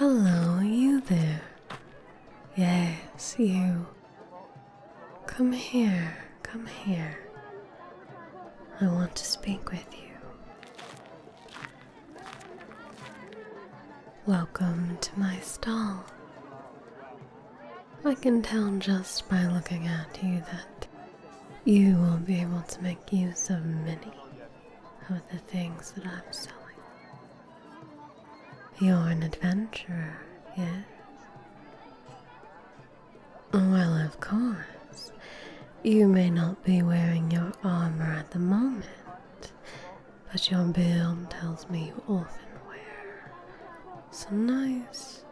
Hello, you there. Yes, you. Come here, come here. I want to speak with you. Welcome to my stall. I can tell just by looking at you that you will be able to make use of many of the things that I'm selling. You're an adventurer, yes? Well, of course. You may not be wearing your armor at the moment, but your build tells me you often wear some nice,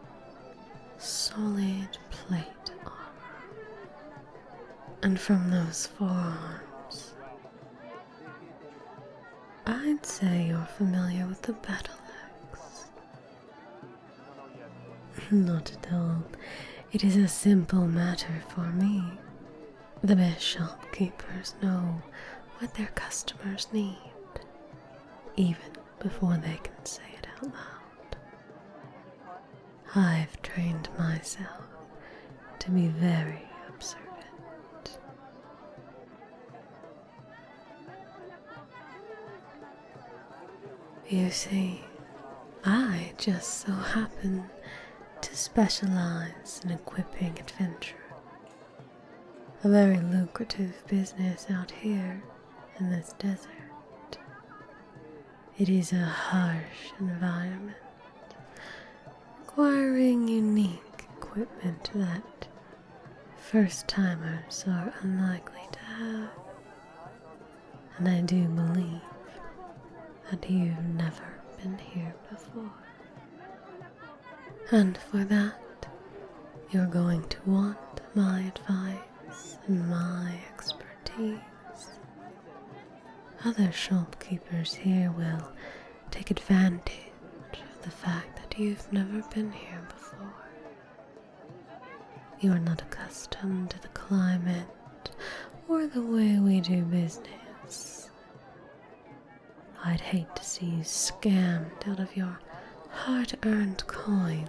solid plate armor. And from those forearms, I'd say you're familiar with the battle axe. Not at all. It is a simple matter for me. The best shopkeepers know what their customers need, even before they can say it out loud. I've trained myself to be very observant. You see, I just so happen to specialize in equipping adventurers. A very lucrative business out here in this desert. It is a harsh environment, requiring unique equipment that first-timers are unlikely to have. And I do believe that you've never been here before. And for that, you're going to want my advice and my expertise. Other shopkeepers here will take advantage of the fact that you've never been here before. You are not accustomed to the climate or the way we do business. I'd hate to see you scammed out of your hard-earned coin.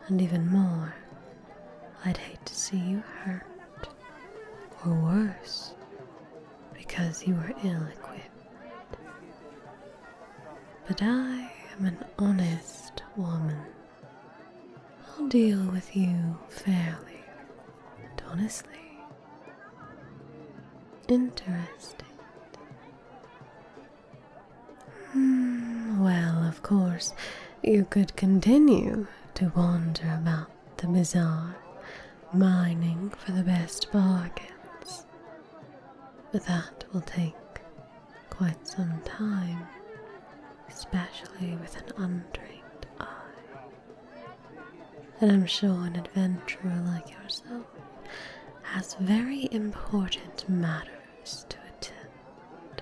And even more, I'd hate to see you hurt, or worse, because you are ill-equipped. But I am an honest woman. I'll deal with you fairly and honestly. Interesting. Well, of course, you could continue to wander about the bazaar, mining for the best bargains. But that will take quite some time, especially with an untrained eye. And I'm sure an adventurer like yourself has very important matters to attend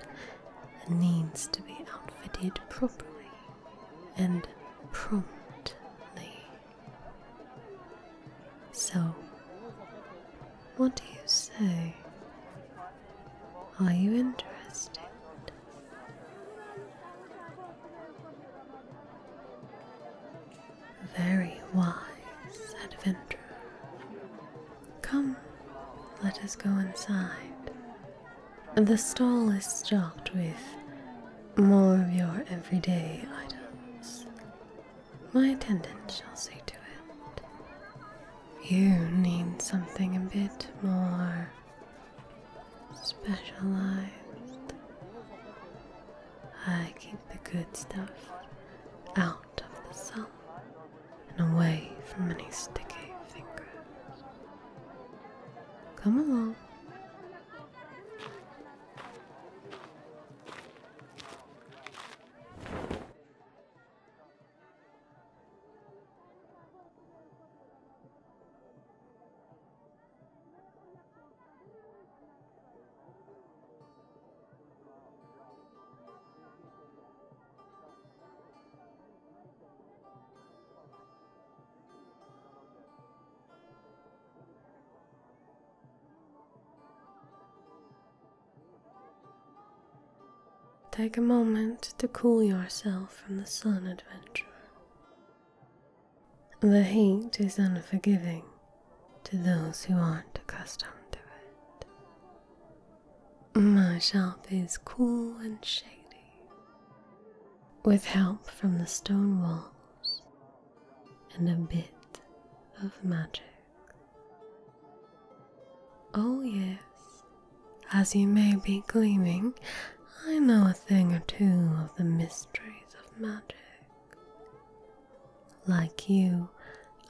and needs to be outfitted properly and promptly. So, what do you say? Are you interested? Very wise adventurer. Come, let us go inside. The stall is stocked with more of your everyday items. My attendant shall see to it. You need something a bit more specialized. I keep the good stuff out of the sun and away from any sticky fingers. Come along. Take a moment to cool yourself from the sun, adventurer. The heat is unforgiving to those who aren't accustomed to it. My shop is cool and shady, with help from the stone walls and a bit of magic. Oh yes, as you may be gleaming, I know a thing or two of the mysteries of magic. Like you,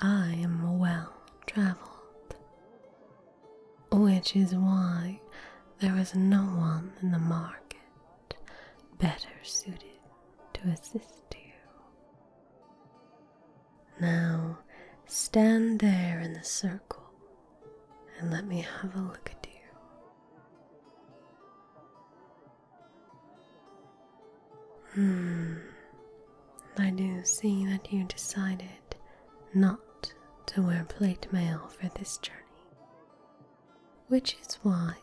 I am well-traveled, which is why there is no one in the market better suited to assist you. Now, stand there in the circle and let me have a look at you. I do see that you decided not to wear plate mail for this journey, which is wise,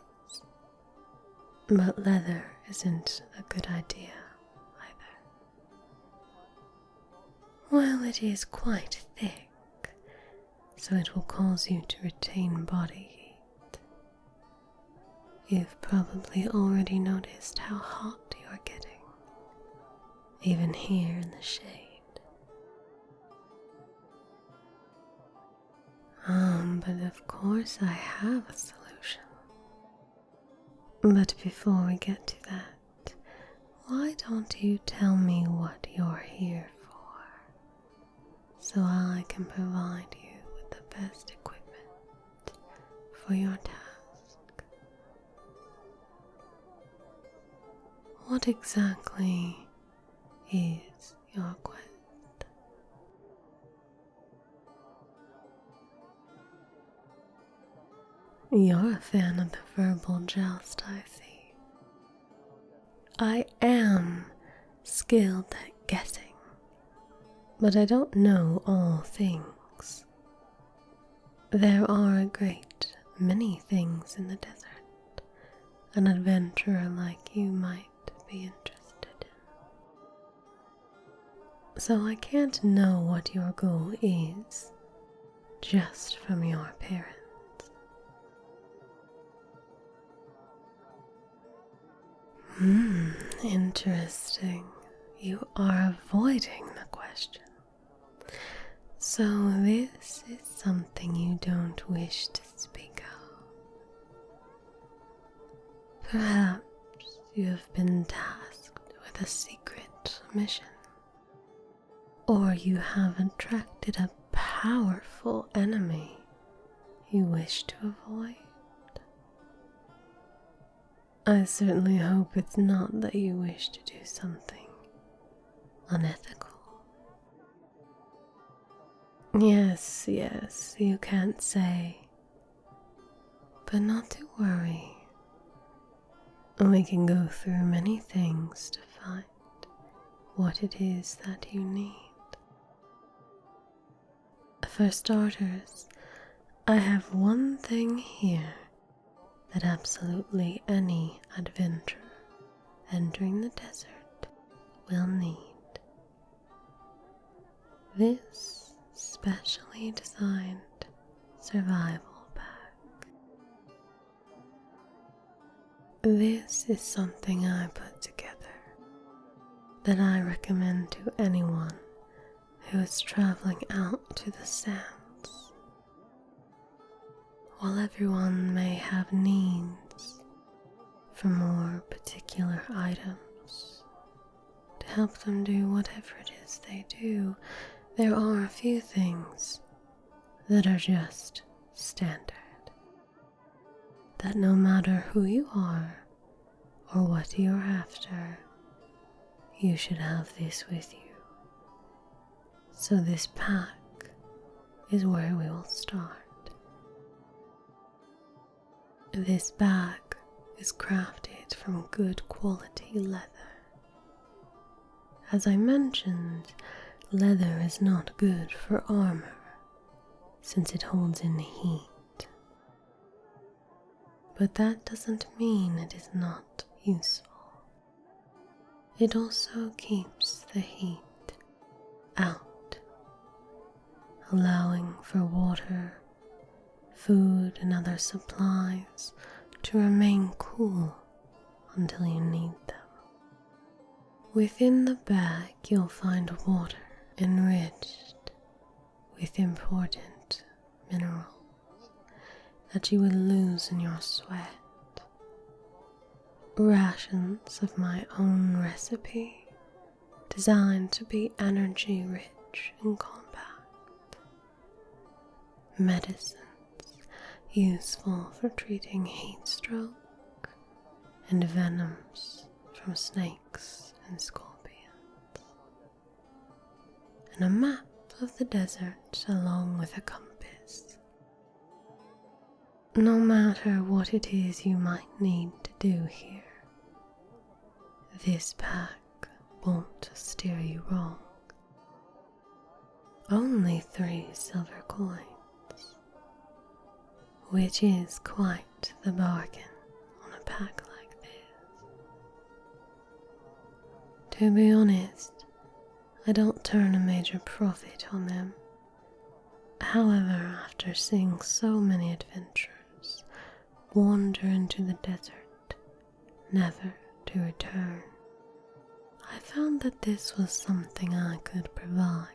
but leather isn't a good idea either. Well, it is quite thick, so it will cause you to retain body heat. You've probably already noticed how hot you are getting, even here in the shade. But of course I have a solution. But before we get to that, why don't you tell me what you're here for, so I can provide you with the best equipment for your task? What exactly is your quest? You're a fan of the verbal joust, I see. I am skilled at guessing, but I don't know all things. There are a great many things in the desert an adventurer like you might be interested in. So I can't know what your goal is just from your appearance. Interesting. You are avoiding the question. So this is something you don't wish to speak of. Perhaps you have been tasked with a secret mission, or you have attracted a powerful enemy you wish to avoid. I certainly hope it's not that you wish to do something unethical. Yes, you can't say. But not to worry. We can go through many things to find what it is that you need. For starters, I have one thing here that absolutely any adventurer entering the desert will need. This specially designed survival pack. This is something I put together that I recommend to anyone who is traveling out to the sands. While everyone may have needs for more particular items to help them do whatever it is they do, there are a few things that are just standard. That no matter who you are or what you're after, you should have this with you. So this pack is where we will start. This bag is crafted from good quality leather. As I mentioned, leather is not good for armor, since it holds in heat. But that doesn't mean it is not useful. It also keeps the heat out. allowing for water, food, and other supplies to remain cool until you need them. Within the bag, you'll find water enriched with important minerals that you would lose in your sweat, rations of my own recipe designed to be energy rich and compact, medicines useful for treating heat stroke, and venoms from snakes and scorpions, and a map of the desert along with a compass. No matter what it is you might need to do here, this pack won't steer you wrong. Only 3 silver coins, which is quite the bargain on a pack like this. To be honest, I don't turn a major profit on them. However, after seeing so many adventurers wander into the desert, never to return, I found that this was something I could provide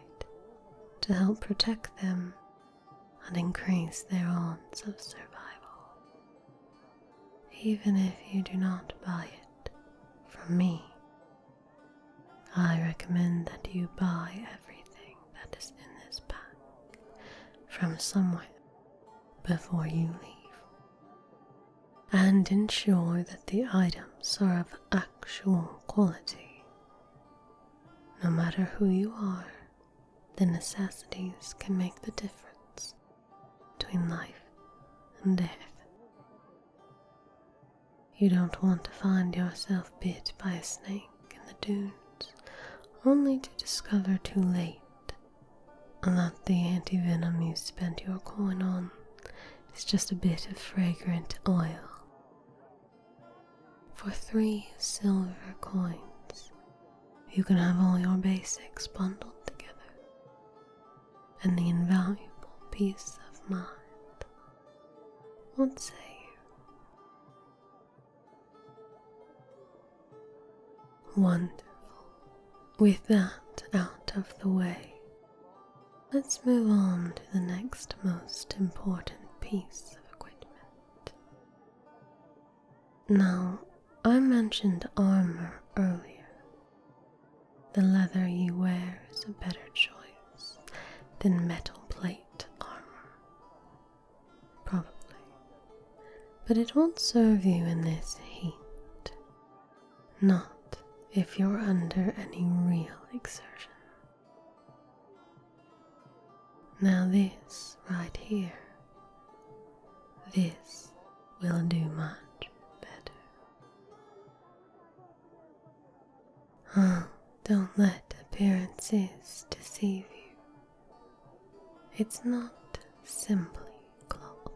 to help protect them and increase their odds of survival. Even if you do not buy it from me, I recommend that you buy everything that is in this pack from somewhere before you leave, and ensure that the items are of actual quality. No matter who you are, the necessities can make the difference between life and death. You don't want to find yourself bit by a snake in the dunes, only to discover too late that the anti-venom you spent your coin on is just a bit of fragrant oil. For 3 silver coins, you can have all your basics bundled together, and the invaluable peace of mind. What say you? Wonderful. With that out of the way, let's move on to the next most important piece of equipment. Now, I mentioned armor earlier. The leather you wear is a better choice than metal plate armor, probably, but it won't serve you in this heat, not if you're under any real exertion. Now this right here, this will do much better. Oh, don't let appearances deceive you. It's not simply cloth.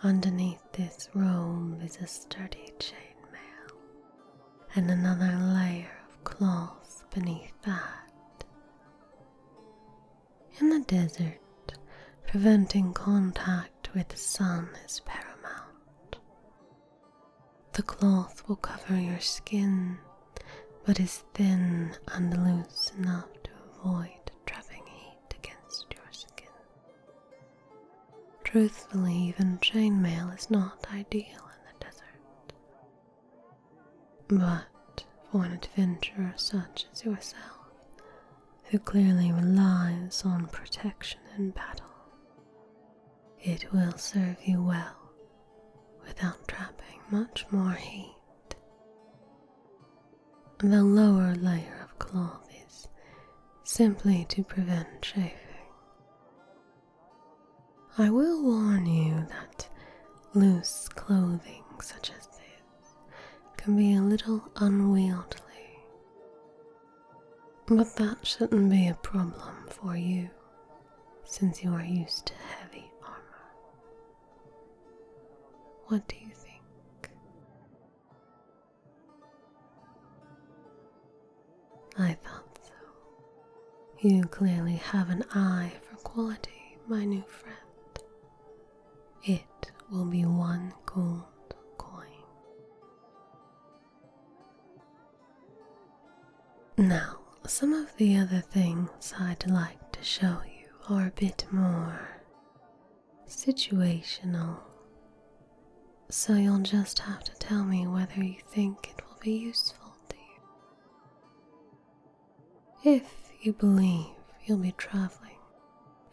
Underneath this robe is a sturdy chainmail, and another layer of cloth beneath that. In the desert, preventing contact with the sun is paramount. The cloth will cover your skin, but is thin and loose enough to avoid trapping heat against your skin. Truthfully, even chainmail is not ideal in the desert. But for an adventurer such as yourself, who clearly relies on protection in battle, it will serve you well without trapping much more heat. The lower layer of cloth is simply to prevent chafing. I will warn you that loose clothing such as this can be a little unwieldy, but that shouldn't be a problem for you, since you are used to heavy armor. What do you think? I thought so. You clearly have an eye for quality, my new friend. It will be 1 gold coin. Now, some of the other things I'd like to show you are a bit more situational, so you'll just have to tell me whether you think it will be useful to you. If you believe you'll be traveling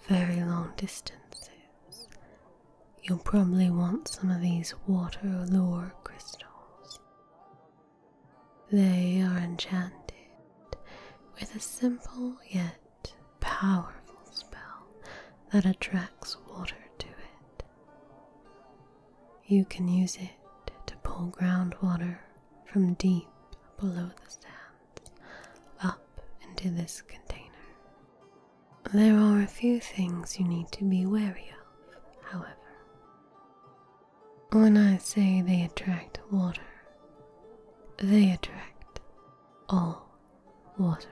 very long distances, you'll probably want some of these water lure crystals. They are enchanted with a simple yet powerful spell that attracts water to it. You can use it to pull groundwater from deep below the sands up into this container. There are a few things you need to be wary of, however. When I say they attract water, they attract all water,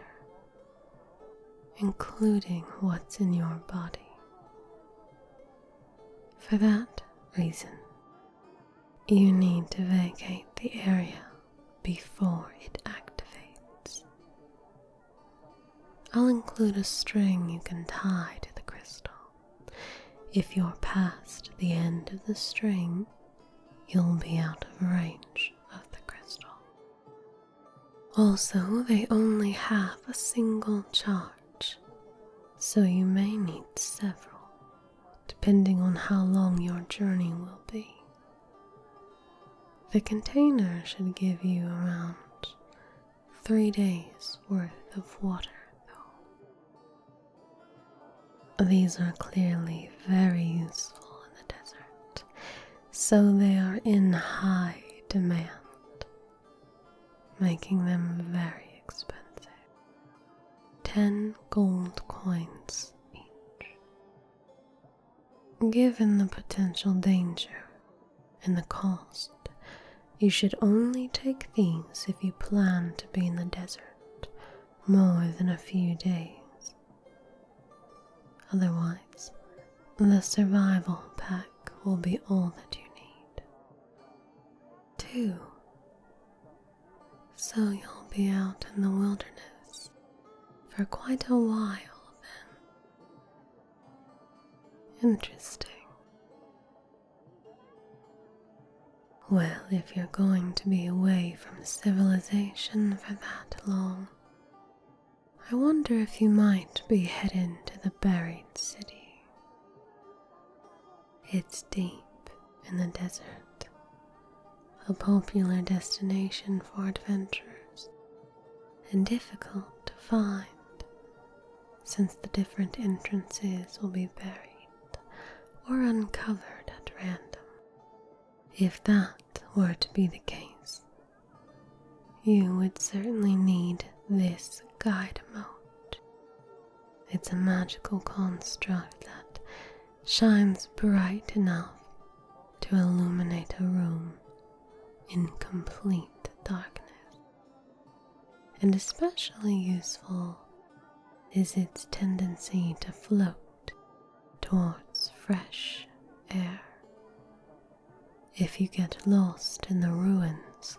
including what's in your body. For that reason, you need to vacate the area before it activates. I'll include a string you can tie to the crystal. If you're past the end of the string, you'll be out of range of the crystal. Also, they only have a single charge, so you may need several, depending on how long your journey will be. The container should give you around 3 days worth of water, though. These are clearly very useful in the desert, so they are in high demand, making them very expensive. 10 gold coins each. Given the potential danger and the cost, you should only take these if you plan to be in the desert more than a few days. Otherwise, the survival pack will be all that you need. 2. So you'll be out in the wilderness for quite a while then. Interesting. Well, if you're going to be away from civilization for that long, I wonder if you might be headed to the buried city. It's deep in the desert, a popular destination for adventurers, and difficult to find since the different entrances will be buried or uncovered at random. If that were to be the case, you would certainly need this guide mode. It's a magical construct that shines bright enough to illuminate a room in complete darkness. And especially useful is its tendency to float towards fresh air. If you get lost in the ruins,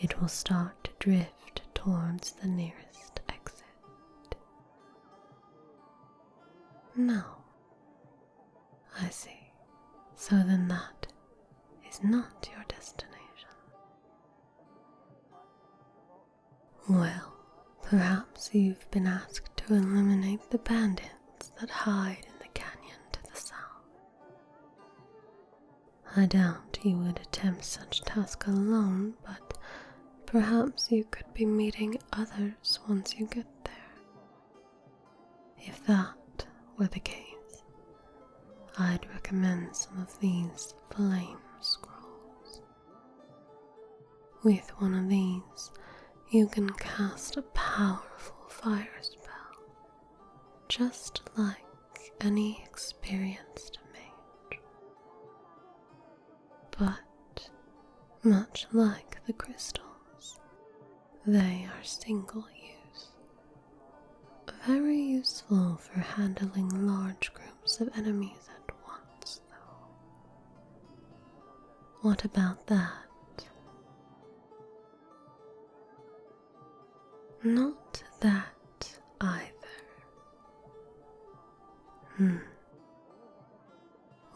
it will start to drift towards the nearest exit. No. I see. So then that is not your destination. Well, perhaps you've been asked to eliminate the bandits that hide in the canyon to the south. I doubt you would attempt such task alone, but perhaps you could be meeting others once you get there. If that were the case, I'd recommend some of these flame scrolls. With one of these, you can cast a powerful fire spell, just like any experienced mage. But, much like the crystals, they are single use, very useful for handling large groups of enemies at once, though. What about that? Not that either.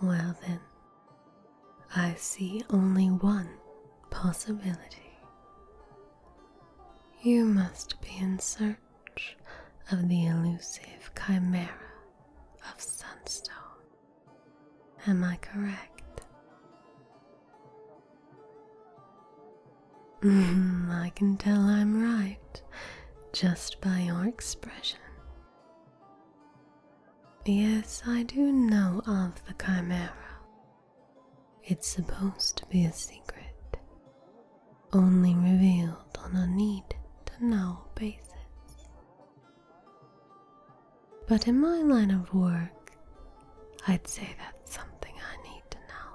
Well then, I see only one possibility. You must be in search of the elusive chimera of sunstone. Am I correct? I can tell I'm right just by your expression. Yes, I do know of the chimera. It's supposed to be a secret, only revealed on a need-to-know basis. But in my line of work, I'd say that's something I need to know.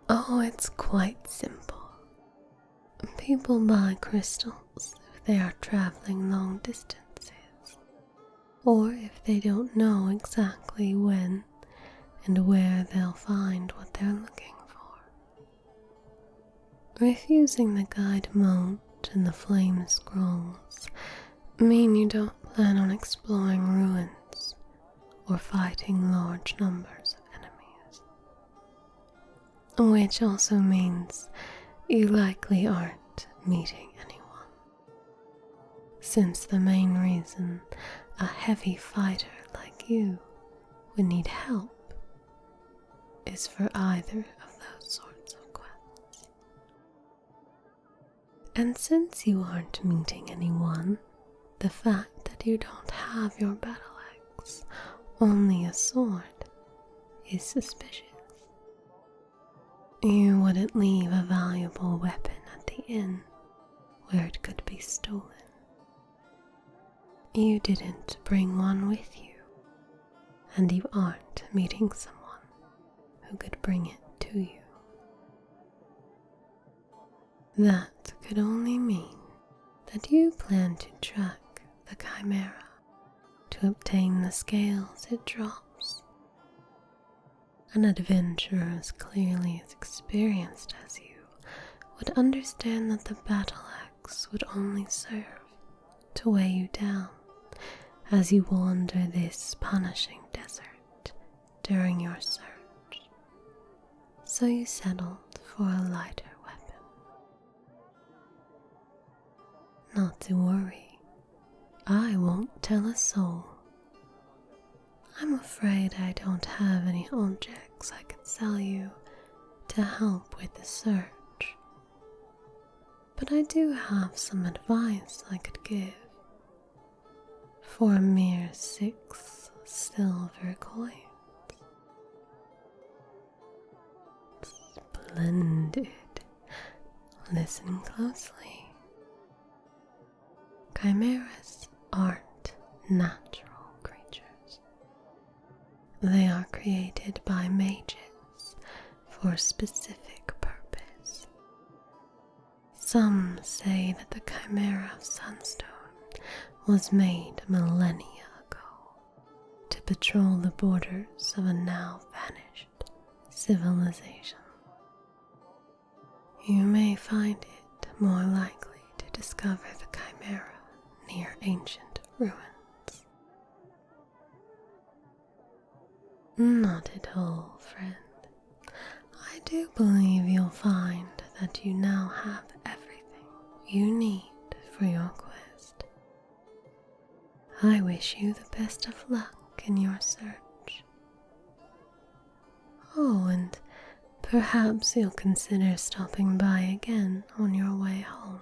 Oh, it's quite simple. People buy crystals if they are traveling long distances, or if they don't know exactly when and where they'll find what they're looking for. Refusing the guide moat and the flame scrolls mean you don't plan on exploring ruins or fighting large numbers of enemies, which also means you likely aren't meeting anyone, since the main reason a heavy fighter like you would need help is for either of those sorts of quests. And since you aren't meeting anyone, the fact that you don't have your battle axe, only a sword, is suspicious. You wouldn't leave a valuable weapon at the inn where it could be stolen. You didn't bring one with you, and you aren't meeting someone who could bring it to you. That could only mean that you plan to track the chimera to obtain the scales it drops. An adventurer as clearly as experienced as you would understand that the battle axe would only serve to weigh you down as you wander this punishing desert during your search. So you settled for a lighter weapon. Not to worry, I won't tell a soul. I'm afraid I don't have any objects I could sell you to help with the search, but I do have some advice I could give. For a mere 6 silver coins. Splendid. Listen closely. Chimeras aren't natural creatures. They are created by mages for a specific purpose. Some say that the chimera of Sunstone was made millennia ago to patrol the borders of a now vanished civilization. You may find it more likely to discover the chimera near ancient ruins. Not at all, friend. I do believe you'll find that you now have everything you need for your quest. I wish you the best of luck in your search. Oh, and perhaps you'll consider stopping by again on your way home.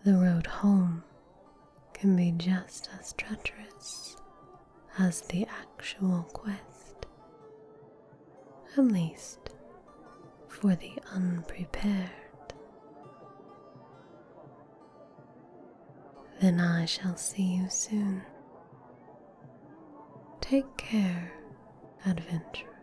The road home can be just as treacherous as the actual quest, at least for the unprepared. Then I shall see you soon. Take care, adventurer.